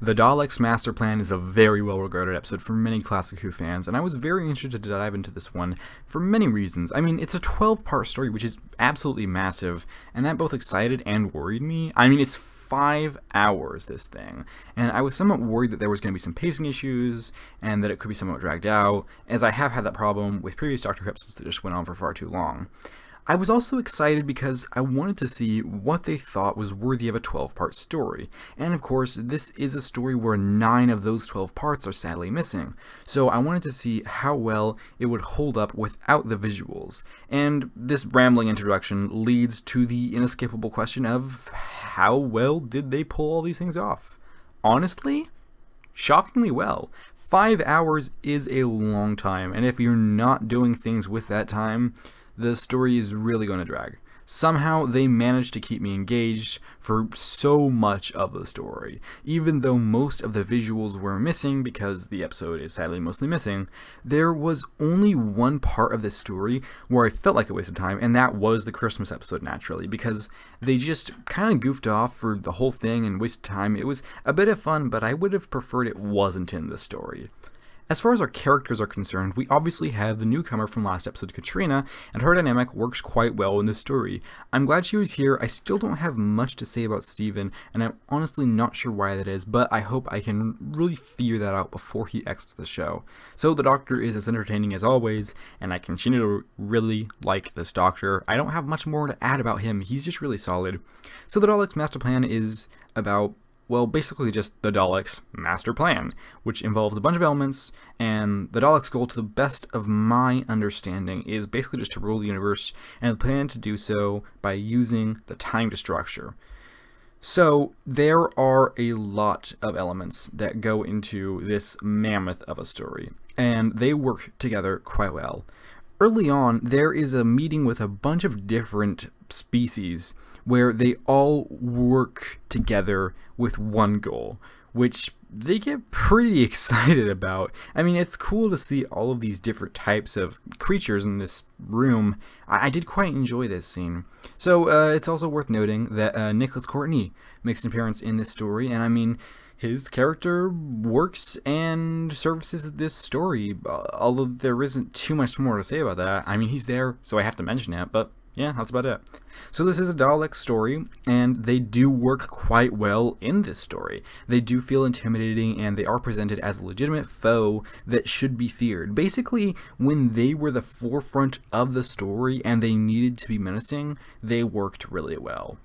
The Daleks Master Plan is a very well-regarded episode for many classic Who fans, and I was very interested to dive into this one for many reasons. I mean, it's a 12-part story, which is absolutely massive, and that both excited and worried me. I mean, it's 5 hours, this thing, and I was somewhat worried that there was going to be some pacing issues, and that it could be somewhat dragged out, as I have had that problem with previous Doctor Who episodes that just went on for far too long. I was also excited because I wanted to see what they thought was worthy of a 12-part story, and of course, this is a story where 9 of those 12 parts are sadly missing, so I wanted to see how well it would hold up without the visuals, and this rambling introduction leads to the inescapable question of how well did they pull all these things off? Honestly, shockingly well. 5 hours is a long time, and if you're not doing things with that time, the story is really going to drag. Somehow they managed to keep me engaged for so much of the story. Even though most of the visuals were missing, because the episode is sadly mostly missing, there was only one part of this story where I felt like a waste of time, and that was the Christmas episode, naturally, because they just kind of goofed off for the whole thing and wasted time. It was a bit of fun, but I would have preferred it wasn't in the story. As far as our characters are concerned, we obviously have the newcomer from last episode, Katrina, and her dynamic works quite well in this story. I'm glad she was here. I still don't have much to say about Steven, and I'm honestly not sure why that is, but I hope I can really figure that out before he exits the show. So the Doctor is as entertaining as always, and I continue to really like this Doctor. I don't have much more to add about him. He's just really solid. So the Daleks Master Plan is about, well, basically just the Daleks Master Plan, which involves a bunch of elements, and the Daleks' goal, to the best of my understanding, is basically just to rule the universe, and the plan to do so by using the time structure. So there are a lot of elements that go into this mammoth of a story, and they work together quite well. Early on, there is a meeting with a bunch of different species where they all work together with one goal, which they get pretty excited about. I mean, it's cool to see all of these different types of creatures in this room. I did quite enjoy this scene. So it's also worth noting that Nicholas Courtney makes an appearance in this story, and I mean, his character works and services this story, although there isn't too much more to say about that. I mean, he's there, so I have to mention it, but yeah, that's about it. So this is a Dalek story, and they do work quite well in this story. They do feel intimidating, and they are presented as a legitimate foe that should be feared. Basically, when they were the forefront of the story and they needed to be menacing, they worked really well.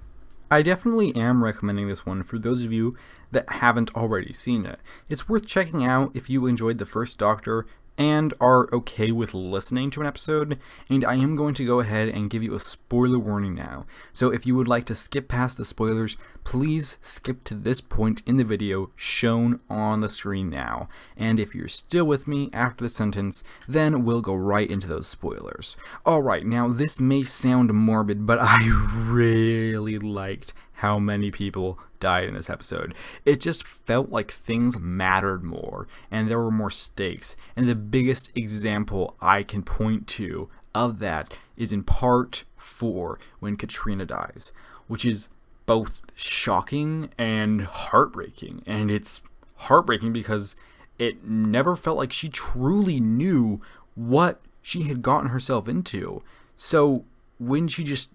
I definitely am recommending this one for those of you that haven't already seen it. It's worth checking out if you enjoyed the first Doctor and are okay with listening to an episode, and I am going to go ahead and give you a spoiler warning now. So if you would like to skip past the spoilers, please skip to this point in the video shown on the screen now. And if you're still with me after the sentence, then we'll go right into those spoilers. Alright, now this may sound morbid, but I really liked how many people died in this episode. It just felt like things mattered more, and there were more stakes, and the biggest example I can point to of that is in part 4 when Katrina dies, which is both shocking and heartbreaking. And it's heartbreaking because it never felt like she truly knew what she had gotten herself into. So when she just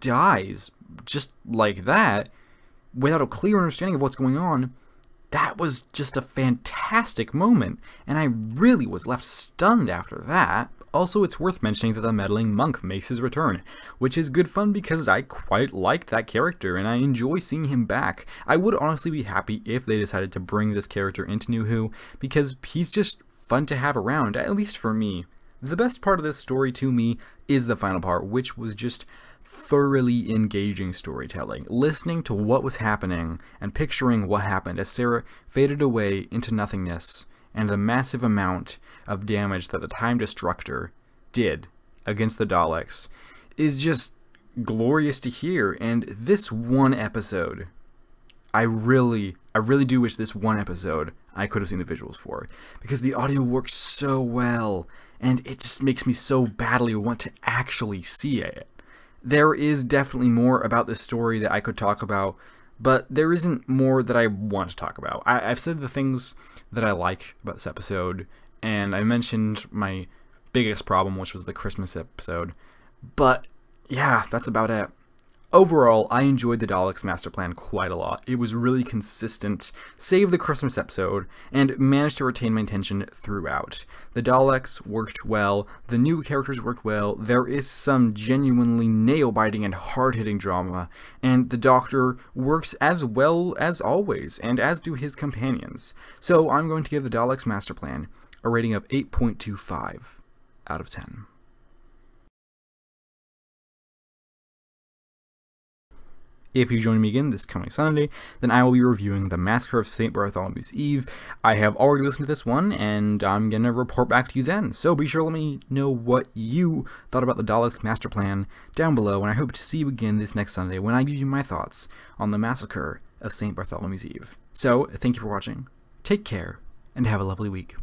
dies just like that, without a clear understanding of what's going on, that was just a fantastic moment, and I really was left stunned after that. Also, it's worth mentioning that the meddling monk makes his return, which is good fun because I quite liked that character, and I enjoy seeing him back. I would honestly be happy if they decided to bring this character into New Who, because he's just fun to have around, at least for me. The best part of this story to me is the final part, which was just thoroughly engaging storytelling, listening to what was happening and picturing what happened as Sarah faded away into nothingness, and the massive amount of damage that the Time Destructor did against the Daleks is just glorious to hear. And this one episode, I really do wish this one episode I could have seen the visuals for, because the audio works so well, and it just makes me so badly want to actually see it. There is definitely more about this story that I could talk about, but there isn't more that I want to talk about. I've said the things that I like about this episode, and I mentioned my biggest problem, which was the Christmas episode. But yeah, that's about it. Overall, I enjoyed the Daleks Master Plan quite a lot. It was really consistent, save the Christmas episode, and managed to retain my attention throughout. The Daleks worked well, the new characters worked well, there is some genuinely nail-biting and hard-hitting drama, and the Doctor works as well as always, and as do his companions. So I'm going to give the Daleks Master Plan a rating of 8.25 out of 10. If you join me again this coming Sunday, then I will be reviewing The Massacre of St. Bartholomew's Eve. I have already listened to this one, and I'm going to report back to you then. So be sure to let me know what you thought about the Daleks Master Plan down below, and I hope to see you again this next Sunday when I give you my thoughts on The Massacre of St. Bartholomew's Eve. So, thank you for watching, take care, and have a lovely week.